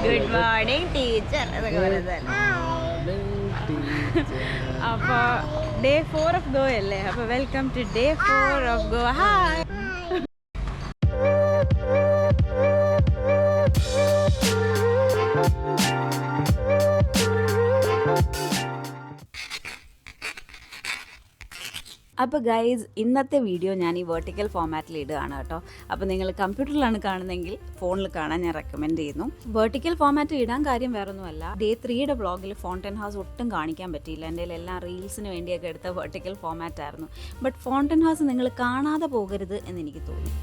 Good morning teacher എന്നൊക്കെ പറയുന്നത്. അപ്പോൾ ഡേ 4 ഓഫ് ഗോവ അല്ലേ? അപ്പോൾ welcome to day 4 of Goa. Hi. അപ്പോൾ ഗൈസ്, ഇന്നത്തെ വീഡിയോ ഞാൻ ഈ വെർട്ടിക്കൽ ഫോമാറ്റിൽ ഇടുകയാണ് കേട്ടോ. അപ്പോൾ നിങ്ങൾ കമ്പ്യൂട്ടറിലാണ് കാണുന്നതെങ്കിൽ ഫോണിൽ കാണാൻ ഞാൻ റെക്കമെൻഡ് ചെയ്യുന്നു. വെർട്ടിക്കൽ ഫോമാറ്റ് ഇടാൻ കാര്യം വേറൊന്നുമല്ല, ഡേ 3യുടെ വ്ളോഗിൽ ഫൗണ്ടൻ ഹൗസ് ഒട്ടും കാണിക്കാൻ പറ്റിയില്ല. എൻ്റെ എല്ലാം റീൽസിന് വേണ്ടിയൊക്കെ എടുത്ത വെർട്ടിക്കൽ ഫോമാറ്റ് ആയിരുന്നു. ബട്ട് ഫൗണ്ടൻ ഹൗസ് നിങ്ങൾ കാണാതെ പോകരുത് എന്ന് എനിക്ക് തോന്നി.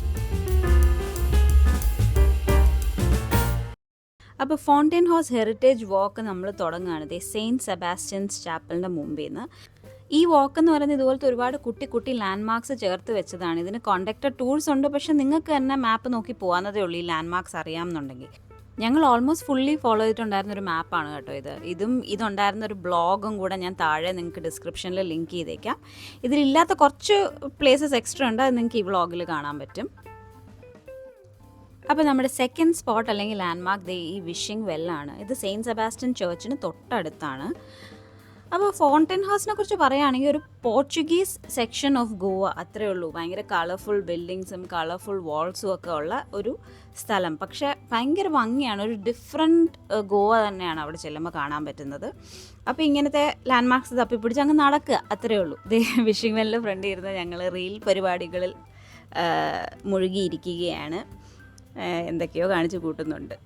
അപ്പോൾ ഫൗണ്ടൻ ഹൗസ് ഹെറിറ്റേജ് വാക്ക് നമ്മൾ തുടങ്ങുകയാണ് സെയിൻറ്റ് സെബാസ്റ്റ്യൻസ് ചാപ്പലിൻ്റെ മുമ്പിൽ നിന്ന്. ഈ വാക്ക് എന്ന് പറയുന്നത് ഇതുപോലത്തെ ഒരുപാട് കുട്ടി ലാൻഡ്മാർക്സ് ചേർത്ത് വെച്ചതാണ്. ഇതിന് കോണ്ടക്ടർ ടൂൾസ് ഉണ്ട്, പക്ഷെ നിങ്ങൾക്ക് തന്നെ മാപ്പ് നോക്കി പോകാവുന്നതേ ഉള്ളൂ ഈ ലാൻഡ്മാർക്സ് അറിയാമെന്നുണ്ടെങ്കിൽ. ഞങ്ങൾ ഓൾമോസ്റ്റ് ഫുള്ളി ഫോളോ ചെയ്തിട്ടുണ്ടായിരുന്ന ഒരു മാപ്പാണ് കേട്ടോ ഇതുണ്ടായിരുന്ന ഒരു ബ്ലോഗും കൂടെ ഞാൻ താഴെ നിങ്ങൾക്ക് ഡിസ്ക്രിപ്ഷനിൽ ലിങ്ക് ചെയ്തേക്കാം. ഇതിലില്ലാത്ത കുറച്ച് പ്ലേസസ് എക്സ്ട്രാ ഉണ്ട്, അത് നിങ്ങൾക്ക് ഈ വ്ളോഗിൽ കാണാൻ പറ്റും. അപ്പോൾ നമ്മുടെ സെക്കൻഡ് സ്പോട്ട് അല്ലെങ്കിൽ ലാൻഡ്മാർക്ക് ഈ വിഷിംഗ് വെല്ലാണ്. ഇത് സെയിൻറ്റ് സെബാസ്റ്റ്യൻ ചർച്ചിന് തൊട്ടടുത്താണ്. അപ്പോൾ ഫൗണ്ടൻ ഹൗസിനെ കുറിച്ച് പറയുകയാണെങ്കിൽ ഒരു പോർച്ചുഗീസ് സെക്ഷൻ ഓഫ് ഗോവ, അത്രയേ ഉള്ളൂ. ഭയങ്കര കളർഫുൾ ബിൽഡിങ്സും കളർഫുൾ വാൾസും ഒക്കെ ഉള്ള ഒരു സ്ഥലം. പക്ഷേ ഭയങ്കര ഭംഗിയാണ്, ഒരു ഡിഫറെൻറ്റ് ഗോവ തന്നെയാണ് അവിടെ ചെല്ലുമ്പോൾ കാണാൻ പറ്റുന്നത്. അപ്പോൾ ഇങ്ങനത്തെ ലാൻഡ്മാർക്സ് തപ്പിപ്പിടിച്ച് അങ്ങ് നടക്കുക, അത്രയേ ഉള്ളൂ. വിഷിംഗ് വെല്ലിൻ്റെ ഫ്രണ്ടിൽ ഇരുന്ന് ഞങ്ങൾ റീൽ പരിപാടികളിൽ മുഴുകിയിരിക്കുകയാണ്. എന്തൊക്കെയോ കാണിച്ചു കൂട്ടുന്നുണ്ട്.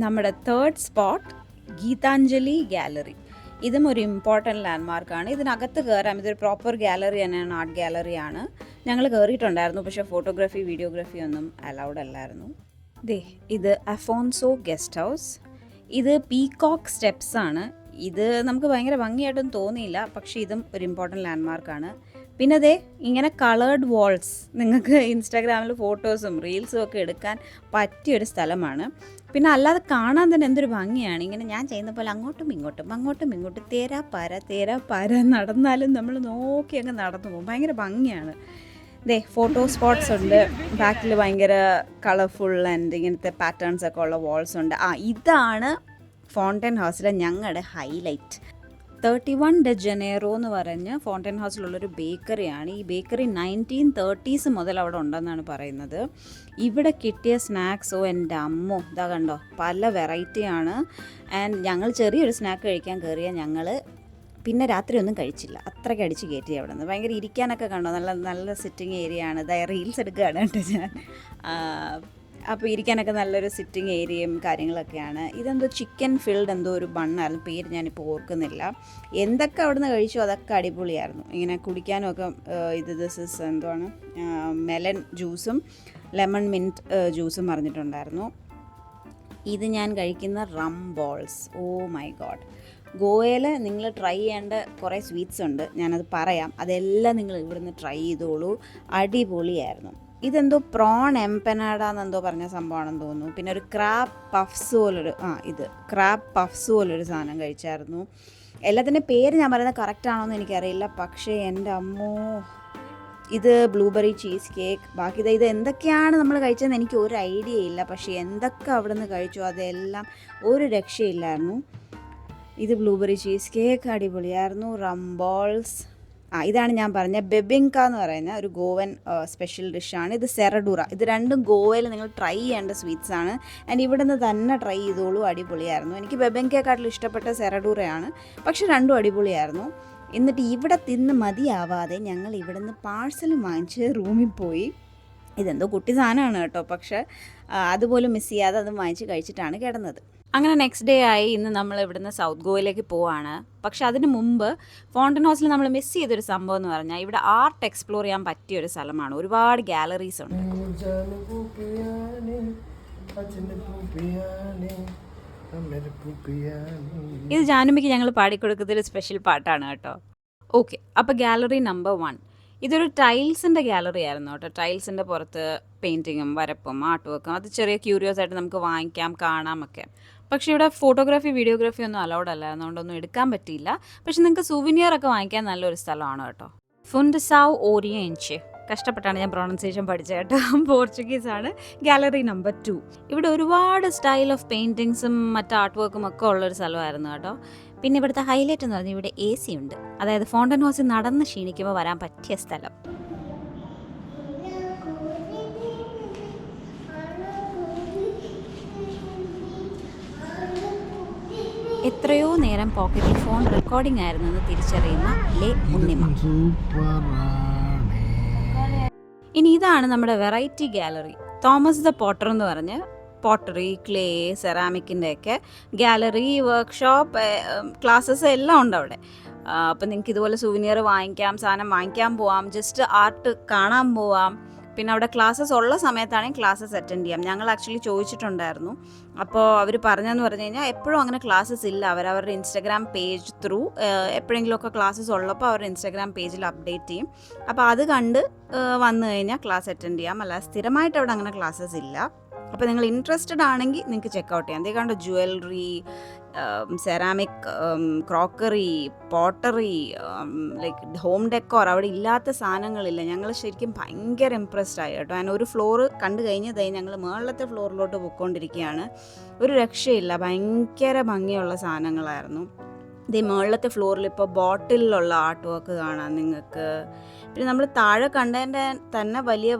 നമ്മുടെ തേർഡ് സ്പോട്ട് ഗീതാഞ്ജലി ഗാലറി. ഇതും ഒരു ഇമ്പോർട്ടൻറ്റ് ലാൻഡ്മാർക്കാണ്. ഇതിനകത്ത് കയറാം. ഇതൊരു പ്രോപ്പർ ഗാലറി തന്നെയാണ്, ആർട്ട് ഗാലറിയാണ്. ഞങ്ങൾ കയറിയിട്ടുണ്ടായിരുന്നു, പക്ഷേ ഫോട്ടോഗ്രാഫി വീഡിയോഗ്രാഫി ഒന്നും അലൗഡ് അല്ലായിരുന്നു. ഇത് അഫോൻസോ ഗസ്റ്റ് ഹൗസ്. ഇത് പീകോക്ക് സ്റ്റെപ്സ് ആണ്. ഇത് നമുക്ക് ഭയങ്കര ഭംഗിയായിട്ടൊന്നും തോന്നിയില്ല, പക്ഷേ ഇതും ഒരു ഇമ്പോർട്ടൻറ്റ് ലാൻഡ്മാർക്കാണ്. പിന്നെ ഇങ്ങനെ കളേർഡ് വാൾസ്, നിങ്ങൾക്ക് ഇൻസ്റ്റാഗ്രാമിൽ ഫോട്ടോസും റീൽസും ഒക്കെ എടുക്കാൻ പറ്റിയൊരു സ്ഥലമാണ്. പിന്നെ അല്ലാതെ കാണാൻ തന്നെ എന്തൊരു ഭംഗിയാണ്. ഇങ്ങനെ ഞാൻ ചെയ്യുന്ന പോലെ അങ്ങോട്ടും ഇങ്ങോട്ടും തേരാ പാര നടന്നാലും നമ്മൾ നോക്കി അങ്ങ് നടന്നു പോകും. ഭയങ്കര ഭംഗിയാണ്. ഫോട്ടോ സ്പോട്ട്സ് ഉണ്ട്. ബാക്കിൽ ഭയങ്കര കളർഫുൾ ആൻഡ് ഇങ്ങനത്തെ പാറ്റേൺസ് ഒക്കെ ഉള്ള വാൾസ് ഉണ്ട്. ഇതാണ് ഫൗണ്ടൻ ഹൗസിലെ ഞങ്ങളുടെ ഹൈലൈറ്റ്. 31 ഡെ ജനേറോ എന്ന് പറഞ്ഞ് ഫൗണ്ടൻ ഹൗസിലുള്ളൊരു ബേക്കറിയാണ്. ഈ ബേക്കറി 1930s മുതൽ അവിടെ ഉണ്ടെന്നാണ് പറയുന്നത്. ഇവിടെ കിട്ടിയ സ്നാക്സോ എൻ്റെ അമ്മോ, ഇതാ കണ്ടോ, പല വെറൈറ്റിയാണ്. ആൻഡ് ഞങ്ങൾ ചെറിയൊരു സ്നാക്ക് കഴിക്കാൻ കയറിയ ഞങ്ങൾ പിന്നെ രാത്രി ഒന്നും കഴിച്ചില്ല, അത്രയ്ക്ക് അടിച്ച് കയറ്റി അവിടെ നിന്ന്. ഭയങ്കര ഇരിക്കാനൊക്കെ കണ്ടോ, നല്ല സിറ്റിംഗ് ഏരിയ ആണ്. റീൽസ് എടുക്കുകയാണ് കേട്ടോ ഞാൻ. അപ്പോൾ ഇരിക്കാനൊക്കെ നല്ലൊരു സിറ്റിംഗ് ഏരിയയും കാര്യങ്ങളൊക്കെയാണ്. ഇതെന്തോ ചിക്കൻ ഫിൽഡ് എന്തോ ഒരു ബണ്ണായിരുന്നു, പേര് ഞാനിപ്പോൾ ഓർക്കുന്നില്ല. എന്തൊക്കെ അവിടെ നിന്ന് കഴിച്ചു അതൊക്കെ അടിപൊളിയായിരുന്നു. ഇങ്ങനെ കുടിക്കാനും ഒക്കെ ദിസ് ഇസ് എന്താണ് മെലൺ ജ്യൂസും ലെമൺ മിൻറ്റ് ജ്യൂസും പറഞ്ഞിട്ടുണ്ടായിരുന്നു. ഇത് ഞാൻ കഴിക്കുന്ന rum balls. Oh my god. ഗോവയിൽ നിങ്ങൾ ട്രൈ ചെയ്യേണ്ട കുറേ സ്വീറ്റ്സ് ഉണ്ട്, ഞാനത് പറയാം. അതെല്ലാം നിങ്ങൾ ഇവിടുന്ന് ട്രൈ ചെയ്തോളൂ, അടിപൊളിയായിരുന്നു. ഇതെന്തോ പ്രോൺ എംപനാഡാന്നെന്തോ പറഞ്ഞ സംഭവമാണെന്ന് തോന്നുന്നു. പിന്നെ ഒരു ക്രാബ് പഫ്സ് പോലൊരു സാധനം കഴിച്ചായിരുന്നു. എല്ലാത്തിൻ്റെ പേര് ഞാൻ പറയുന്നത് കറക്റ്റ് ആണോ എന്ന് എനിക്കറിയില്ല, പക്ഷേ എൻ്റെ അമ്മോ, ഇത് ബ്ലൂബെറി ചീസ് കേക്ക്. ബാക്കി ഇത് എന്തൊക്കെയാണ് നമ്മൾ കഴിച്ചതെന്ന് എനിക്ക് ഒരു ഐഡിയ ഇല്ല, പക്ഷേ എന്തൊക്കെ അവിടെ നിന്ന് കഴിച്ചു അതെല്ലാം ഒരു രക്ഷയില്ലായിരുന്നു. ഇത് ബ്ലൂബെറി ചീസ് കേക്ക് അടിപൊളിയായിരുന്നു. റംബോൾസ്, ഇതാണ് ഞാൻ പറഞ്ഞ ബെബിങ്ക എന്ന് പറയുന്ന ഒരു ഗോവൻ സ്പെഷ്യൽ ഡിഷാണ്. ഇത് സെറഡൂറ. ഇത് രണ്ടും ഗോവയിൽ നിങ്ങൾ ട്രൈ ചെയ്യേണ്ട സ്വീറ്റ്സ് ആണ്. ആൻഡ് ഇവിടെ നിന്ന് തന്നെ ട്രൈ ചെയ്തോളൂ, അടിപൊളിയായിരുന്നു. എനിക്ക് ബെബിങ്കയെക്കാട്ടിലും ഇഷ്ടപ്പെട്ട സെറഡൂറയാണ്, പക്ഷെ രണ്ടും അടിപൊളിയായിരുന്നു. എന്നിട്ട് ഇവിടെ തിന്ന് മതിയാവാതെ ഞങ്ങൾ ഇവിടെ നിന്ന് പാഴ്സലും വാങ്ങിച്ച് റൂമിൽ പോയി. ഇതെന്തോ കുട്ടി സാധനമാണ് കേട്ടോ, പക്ഷേ അതുപോലും മിസ് ചെയ്യാതെ അത് വാങ്ങിച്ച് കഴിച്ചിട്ടാണ് കിടന്നത്. അങ്ങനെ നെക്സ്റ്റ് ഡേ ആയി. ഇന്ന് നമ്മൾ ഇവിടുന്ന് സൗത്ത് ഗോവയിലേക്ക് പോവാണ്. പക്ഷെ അതിന് മുമ്പ് ഫൗണ്ടൻ ഹൗസിൽ നമ്മൾ മിസ് ചെയ്തൊരു സംഭവം എന്ന് പറഞ്ഞാൽ ഇവിടെ ആർട്ട് എക്സ്പ്ലോർ ചെയ്യാൻ പറ്റിയൊരു സ്ഥലമാണ്. ഒരുപാട് ഗാലറീസ് ഉണ്ട്. ഇത് ജാനുമിക്ക് ഞങ്ങൾ പാടിക്കൊടുക്കുന്നൊരു സ്പെഷ്യൽ പാട്ടാണ് കേട്ടോ. ഓക്കെ, അപ്പോൾ ഗാലറി നമ്പർ 1 ഇതൊരു ടൈൽസിൻ്റെ ഗാലറി ആയിരുന്നു കേട്ടോ. ടൈൽസിൻ്റെ പുറത്ത് പെയിൻറ്റിങ്ങും വരപ്പും ആർട്ട് വർക്കും, അത് ചെറിയ ക്യൂരിയോസ് ആയിട്ട് നമുക്ക് വാങ്ങിക്കാം, കാണാമൊക്കെ. പക്ഷേ ഇവിടെ ഫോട്ടോഗ്രാഫി വീഡിയോഗ്രാഫി ഒന്നും അലൗഡ് അല്ല, അതുകൊണ്ടൊന്നും എടുക്കാൻ പറ്റിയില്ല. പക്ഷെ നിങ്ങൾക്ക് സുവിനിയർ ഒക്കെ വാങ്ങിക്കാൻ നല്ലൊരു സ്ഥലമാണ് കേട്ടോ. ഫുൻഡസാവ് ഓറിയൻച്ച്. കഷ്ടപ്പെട്ടാണ് ഞാൻ പ്രൊണൗൺസിയേഷൻ പഠിച്ചത് കേട്ടോ. പോർച്ചുഗീസാണ്. Gallery number 2. ഇവിടെ ഒരുപാട് സ്റ്റൈൽ ഓഫ് പെയിൻറ്റിങ്സും മറ്റ് ആർട്ട് വർക്കും ഒക്കെ ഉള്ളൊരു സ്ഥലമായിരുന്നു കേട്ടോ. പിന്നെ ഇവിടുത്തെ ഹൈലൈറ്റ് എന്ന് പറഞ്ഞാൽ ഇവിടെ AC ഉണ്ട്. അതായത് ഫൗണ്ടൻ ഹൗസിൽ നടന്ന് ക്ഷീണിക്കുമ്പോൾ വരാൻ പറ്റിയ സ്ഥലം. എത്രയോ നേരം പോക്കറ്റിൽ ഫോൺ റെക്കോർഡിംഗ് ആയിരുന്നെന്ന് തിരിച്ചറിയുന്ന ലേ ഉണ്ണിമ. ഇനി ഇതാണ് നമ്മുടെ variety gallery. Thomas the Potter എന്ന് പറഞ്ഞ് പോട്ടറി, ക്ലേ, സെറാമിക്കിൻ്റെ ഒക്കെ ഗാലറി, വർക്ക്ഷോപ്പ്, ക്ലാസ്സസ് എല്ലാം ഉണ്ട് അവിടെ. അപ്പം നിങ്ങൾക്ക് ഇതുപോലെ സുവനിയർ വാങ്ങിക്കാം, സാധനം വാങ്ങിക്കാൻ പോവാം, ജസ്റ്റ് ആർട്ട് കാണാൻ പോവാം. പിന്നെ അവിടെ ക്ലാസ്സസ് ഉള്ള സമയത്താണെങ്കിൽ ക്ലാസ്സസ് അറ്റൻഡ് ചെയ്യാം. ഞങ്ങൾ ആക്ച്വലി ചോദിച്ചിട്ടുണ്ടായിരുന്നു. അപ്പോൾ അവർ പറഞ്ഞതെന്ന് പറഞ്ഞു കഴിഞ്ഞാൽ എപ്പോഴും അങ്ങനെ ക്ലാസ്സസ് ഇല്ല. അവരവരുടെ ഇൻസ്റ്റഗ്രാം പേജ് ത്രൂ എപ്പോഴെങ്കിലുമൊക്കെ ക്ലാസ്സസ് ഉള്ളപ്പോൾ അവരുടെ ഇൻസ്റ്റഗ്രാം പേജിൽ അപ്ഡേറ്റ് ചെയ്യും. അപ്പോൾ അത് കണ്ട് വന്നു കഴിഞ്ഞാൽ ക്ലാസ് അറ്റൻഡ് ചെയ്യാം. അല്ല, സ്ഥിരമായിട്ട് അവിടെ അങ്ങനെ ക്ലാസ്സസ് ഇല്ല. അപ്പോൾ നിങ്ങൾ ഇൻട്രസ്റ്റഡ് ആണെങ്കിൽ നിങ്ങൾക്ക് ചെക്കൗട്ട് ചെയ്യാം. അതേ കണ്ടോ, jewellery, ceramic, crockery, pottery, like home decor, അവിടെ ഇല്ലാത്ത സാധനങ്ങളില്ല. ഞങ്ങൾ ശരിക്കും ഭയങ്കര ഇംപ്രസ്ഡ് ആയി കേട്ടോ. ഞാൻ ഒരു ഫ്ലോറ് കണ്ടു കഴിഞ്ഞതായി ഞങ്ങൾ മുകളിലത്തെ ഫ്ലോറിലോട്ട് പോയിക്കൊണ്ടിരിക്കുകയാണ്. ഒരു രക്ഷയില്ല, ഭയങ്കര ഭംഗിയുള്ള സാധനങ്ങളായിരുന്നു. ഇതേ മുകളിലത്തെ ഫ്ലോറിൽ ഇപ്പോൾ ബോട്ടിലുള്ള ആർട്ട് വർക്ക് കാണാം നിങ്ങൾക്ക്. പിന്നെ നമ്മൾ താഴെ കണ്ടതിൻ്റെ തന്നെ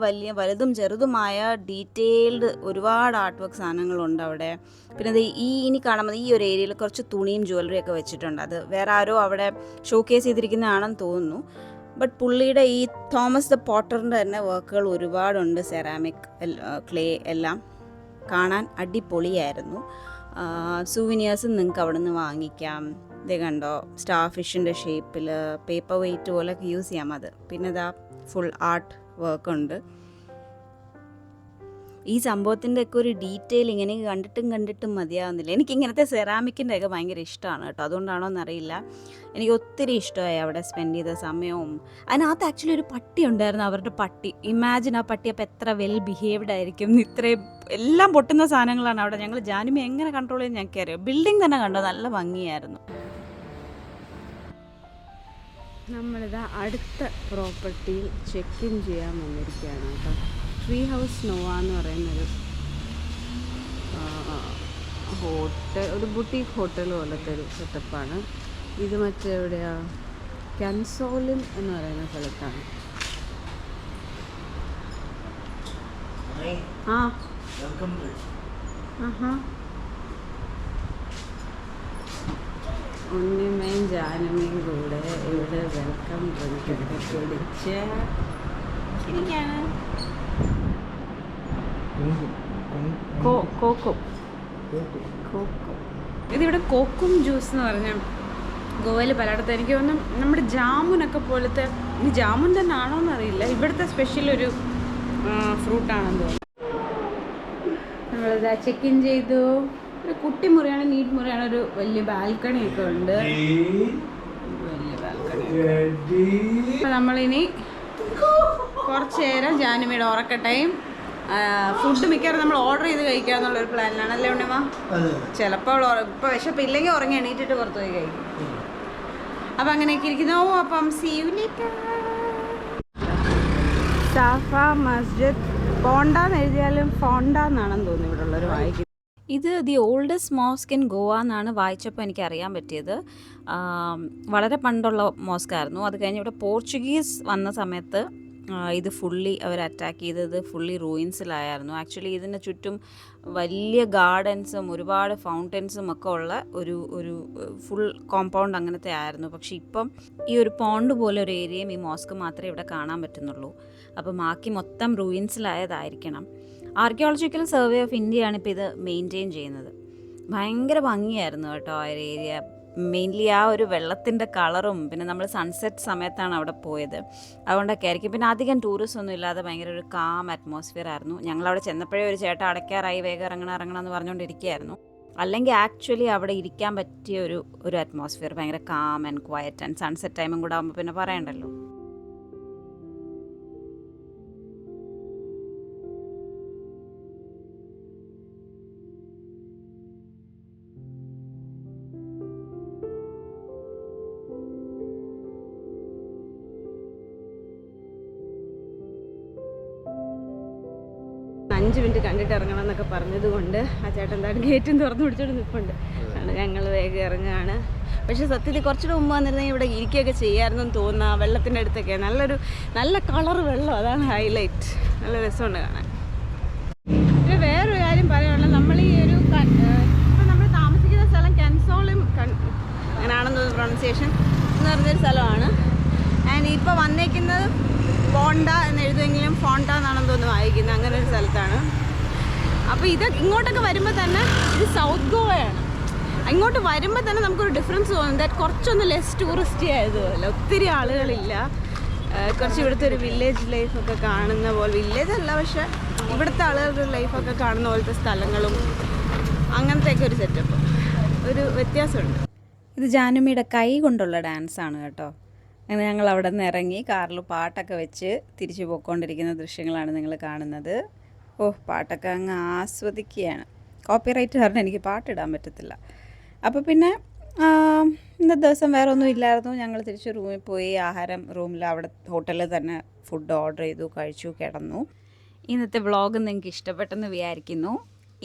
വലുതും ചെറുതുമായ ഡീറ്റെയിൽഡ് ഒരുപാട് ആർട്ട് വർക്ക് സാധനങ്ങളുണ്ട് അവിടെ. പിന്നെ അത് ഇനി കാണുമ്പോൾ ഈ ഒരു ഏരിയയിൽ കുറച്ച് തുണിയും ജ്വല്ലറിയൊക്കെ വെച്ചിട്ടുണ്ട്. അത് വേറെ ആരോ അവിടെ ഷോക്കേസ് ചെയ്തിരിക്കുന്നതാണെന്ന് തോന്നുന്നു. ബട്ട് പുള്ളിയുടെ ഈ തോമസ് ദ പോട്ടറിൻ്റെ തന്നെ വർക്കുകൾ ഒരുപാടുണ്ട്. സെറാമിക്, ക്ലേ എല്ലാം കാണാൻ അടിപൊളിയായിരുന്നു. സുവിനിയേഴ്സും നിങ്ങൾക്ക് അവിടെ നിന്ന് വാങ്ങിക്കാം. ഇത് കണ്ടോ, സ്റ്റാർ ഫിഷിൻ്റെ ഷേപ്പിൽ പേപ്പർ വെയ്റ്റ് പോലൊക്കെ യൂസ് ചെയ്യാം അത്. പിന്നെ ഇതാ ഫുൾ ആർട്ട് വർക്കുണ്ട്. ഈ സംഭവത്തിൻ്റെ ഒക്കെ ഒരു ഡീറ്റെയിൽ ഇങ്ങനെ കണ്ടിട്ടും മതിയാവുന്നില്ല. എനിക്കിങ്ങനത്തെ സെറാമിക്കിൻ്റെ ഒക്കെ ഭയങ്കര ഇഷ്ടമാണ് കേട്ടോ. അതുകൊണ്ടാണോ എന്നറിയില്ല, എനിക്ക് ഒത്തിരി ഇഷ്ടമായി അവിടെ സ്പെൻഡ് ചെയ്ത സമയവും. അതിനകത്ത് ആക്ച്വലി ഒരു പട്ടി ഉണ്ടായിരുന്നു, അവരുടെ പട്ടി. ഇമാജിൻ ആ പട്ടി അപ്പോൾ എത്ര വെൽ ബിഹേവ്ഡ് ആയിരിക്കും. ഇത്രയും എല്ലാം പൊട്ടുന്ന സാധനങ്ങളാണ് അവിടെ. ഞങ്ങൾ ജാനുമി എങ്ങനെ കൺട്രോൾ ചെയ്ത് ഞങ്ങൾക്കറിയാം. ബിൽഡിംഗ് തന്നെ കണ്ടോ, നല്ല ഭംഗിയായിരുന്നു. നമ്മളിതാ അടുത്ത പ്രോപ്പർട്ടിയിൽ ചെക്ക് ഇൻ ചെയ്യാൻ വന്നിരിക്കുകയാണ് കേട്ടോ. ട്രീ ഹൗസ് നോവ എന്ന് പറയുന്നൊരു ഹോട്ടൽ, ഒരു ബുട്ടീക്ക് ഹോട്ടൽ പോലത്തെ ഒരു സെറ്റപ്പാണ് ഇത്. മറ്റെവിടെയാ, ക്യാൻസോളിൻ എന്ന് പറയുന്ന സ്ഥലത്താണ്. ഉണ്ണിമയും ജാനുമയും കൂടെ ഇവിടെ വെൽക്കം ഡ്രിങ്ക് ഒക്കെ കുടിച്ച് ശരിക്കാണ്. ഇതിവിടെ കോക്കും ജ്യൂസ് എന്ന് പറഞ്ഞാൽ ഗോവയിൽ പലയിടത്ത് എനിക്ക് തോന്നുന്നു നമ്മുടെ ജാമുനൊക്കെ പോലത്തെ, ഈ ജാമുൻ തന്നെ ആണോ എന്നറിയില്ല, ഇവിടുത്തെ സ്പെഷ്യൽ ഒരു ഫ്രൂട്ടാണെന്ന് തോന്നുന്നു. നമ്മളിതാ ചെക്ക് ഇൻ ചെയ്തു. ഒരു കുട്ടി മുറിയാണ്, നീറ്റ് മുറിയാണ്. ഒരു വലിയ ബാൽക്കണിയൊക്കെ ഉണ്ട്, വലിയ ബാൽക്കണി. അപ്പം നമ്മളിനി കുറച്ച് നേരം ജാനുമിയുടെ ഉറക്കട്ടയും ഫുഡ് മിക്കവാറും നമ്മൾ ഓർഡർ ചെയ്ത് കഴിക്കാന്നുള്ളൊരു പ്ലാനിലാണ് അല്ലേ ഉണ്ണിമ? ചിലപ്പോൾ ഇപ്പോൾ വിശപ്പില്ലെങ്കിൽ ഉറങ്ങി എണീറ്റിട്ട് പുറത്ത് പോയി കഴിക്കും. അപ്പം അങ്ങനെയൊക്കെ ഇരിക്കുന്നു. അപ്പം സീ യു ലേറ്റർ. സാഫ മസ്ജിദ് പോണ്ടാന്ന് എഴുതിയാലും ഫോണ്ടാന്നാണെന്ന് തോന്നുന്നു ഇവിടെ ഉള്ളൊരു വായിക്കുന്നത്. ഇത് the oldest mosque in Goa എന്നാണ് വായിച്ചപ്പോൾ എനിക്ക് അറിയാൻ പറ്റിയത്. വളരെ പണ്ടുള്ള മോസ്കായിരുന്നു. അത് കഴിഞ്ഞ് ഇവിടെ പോർച്ചുഗീസ് വന്ന സമയത്ത് ഇത് ഫുള്ളി അവർ അറ്റാക്ക് ചെയ്തത് ഫുള്ളി റൂയിൻസിലായിരുന്നു. ആക്ച്വലി ഇതിന് ചുറ്റും വലിയ ഗാർഡൻസും ഒരുപാട് ഫൗണ്ടൻസും ഒക്കെ ഉള്ള ഒരു ഫുൾ കോമ്പൗണ്ട് അങ്ങനത്തെ ആയിരുന്നു. പക്ഷെ ഇപ്പം ഈ ഒരു പോണ്ട് പോലെ ഒരു ഏരിയയും ഈ മോസ്ക് മാത്രമേ ഇവിടെ കാണാൻ പറ്റുന്നുള്ളൂ. അപ്പം ബാക്കി മൊത്തം റൂയിൻസിലായതായിരിക്കണം. ആർക്കിയോളജിക്കൽ സർവേ ഓഫ് ഇന്ത്യയാണ് ഇപ്പോൾ ഇത് മെയിൻറ്റെയിൻ ചെയ്യുന്നത്. ഭയങ്കര ഭംഗിയായിരുന്നു കേട്ടോ ആ ഒരു ഏരിയ. മെയിൻലി ആ ഒരു വെള്ളത്തിൻ്റെ കളറും പിന്നെ നമ്മൾ സൺസെറ്റ് സമയത്താണ് അവിടെ പോയത്, അതുകൊണ്ടൊക്കെ ആയിരിക്കും. പിന്നെ അധികം ടൂറിസ്റ്റ് ഒന്നും ഇല്ലാതെ ഭയങ്കര ഒരു കാം അറ്റ്മോസ്ഫിയർ ആയിരുന്നു. ഞങ്ങളവിടെ ചെന്നപ്പോഴേ ഒരു ചേട്ടൻ അടയ്ക്കാറായി, വേഗം ഇറങ്ങണം എന്ന് പറഞ്ഞുകൊണ്ടിരിക്കുകയായിരുന്നു. അല്ലെങ്കിൽ ആക്ച്വലി അവിടെ ഇരിക്കാൻ പറ്റിയ ഒരു അറ്റ്മോസ്ഫിയർ, ഭയങ്കര calm and quiet. And sunset ടൈമും കൂടെ ആകുമ്പോൾ പിന്നെ പറയണ്ടല്ലോ. 5 മിനിറ്റ് കണ്ടിട്ട് ഇറങ്ങണം എന്നൊക്കെ പറഞ്ഞതുകൊണ്ട് ആ ചേട്ടൻ എന്തായാലും ഗേറ്റും തുറന്നു പിടിച്ചോണ്ട് നിൽപ്പുണ്ട്. ഞങ്ങൾ വേഗം ഇറങ്ങുകയാണ്. പക്ഷേ സത്യത്തിൽ കുറച്ചുകൂടെ മുമ്പ് വന്നിരുന്നെങ്കിൽ ഇവിടെ ഇരിക്കുകയൊക്കെ ചെയ്യാമായിരുന്നു എന്ന് തോന്നുന്നു. വെള്ളത്തിൻ്റെ അടുത്തൊക്കെ നല്ല കളർ വെള്ളം, അതാണ് ഹൈലൈറ്റ്. നല്ല രസമുണ്ട് കാണാൻ. പിന്നെ വേറൊരു കാര്യം പറയാനുള്ളത്, നമ്മൾ ഈ ഒരു ഇപ്പം നമ്മൾ താമസിക്കുന്ന സ്ഥലം കെൻസോളും അങ്ങനെയാണെന്ന് തോന്നുന്നു പ്രൊണൗൺസിയേഷൻ എന്ന് പറഞ്ഞൊരു സ്ഥലമാണ്. ആൻഡ് ഇപ്പോൾ വന്നേക്കുന്നത് ഫോണ്ട എന്ന് എഴുതുമെങ്കിലും ഫോണ്ട എന്നാണെന്ന് തോന്നുന്നു വായിക്കുന്നത്, അങ്ങനെ ഒരു സ്ഥലത്താണ്. അപ്പോൾ ഇങ്ങോട്ടൊക്കെ വരുമ്പോൾ തന്നെ ഇത് സൗത്ത് ഗോവയാണ്. ഇങ്ങോട്ട് വരുമ്പോൾ തന്നെ നമുക്കൊരു ഡിഫറൻസ് തോന്നും. ദാറ്റ് കുറച്ചൊന്ന് ലെസ് ടൂറിസ്റ്റി ആയതുപോലെ, ഒത്തിരി ആളുകളില്ല. കുറച്ച് ഇവിടുത്തെ ഒരു വില്ലേജ് ലൈഫൊക്കെ കാണുന്ന പോലെ, വില്ലേജ് അല്ല പക്ഷെ ഇവിടുത്തെ ആളുകളുടെ ലൈഫൊക്കെ കാണുന്ന പോലത്തെ സ്ഥലങ്ങളും അങ്ങനത്തെയൊക്കെ ഒരു സെറ്റപ്പ്, ഒരു വ്യത്യാസമുണ്ട്. ഇത് ജാനുമിയുടെ കൈ കൊണ്ടുള്ള ഡാൻസാണ് കേട്ടോ. അങ്ങനെ ഞങ്ങൾ അവിടെ നിന്ന് ഇറങ്ങി കാറിൽ പാട്ടൊക്കെ വെച്ച് തിരിച്ചു പോയിക്കൊണ്ടിരിക്കുന്ന ദൃശ്യങ്ങളാണ് നിങ്ങൾ കാണുന്നത്. പാട്ടൊക്കെ അങ്ങ് ആസ്വദിക്കുകയാണ്. കോപ്പിറൈറ്റ് കാരണം എനിക്ക് പാട്ടിടാൻ പറ്റത്തില്ല. അപ്പോൾ പിന്നെ ഇന്നത്തെ ദിവസം വേറെ ഒന്നും ഇല്ലായിരുന്നു. ഞങ്ങൾ തിരിച്ച് റൂമിൽ പോയി ആഹാരം അവിടെ ഹോട്ടലിൽ തന്നെ ഫുഡ് ഓർഡർ ചെയ്തു, കഴിച്ചു, കിടന്നു. ഇന്നത്തെ വ്ളോഗ് നിങ്ങൾക്ക് ഇഷ്ടപ്പെട്ടെന്ന് വിചാരിക്കുന്നു.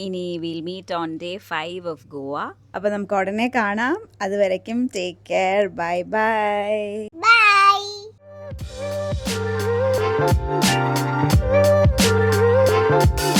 ഇനി will meet on day 5 of Goa. അപ്പോൾ നമുക്ക് ഉടനെ കാണാം. അതുവരയ്ക്കും take care. Bye bye. Bye.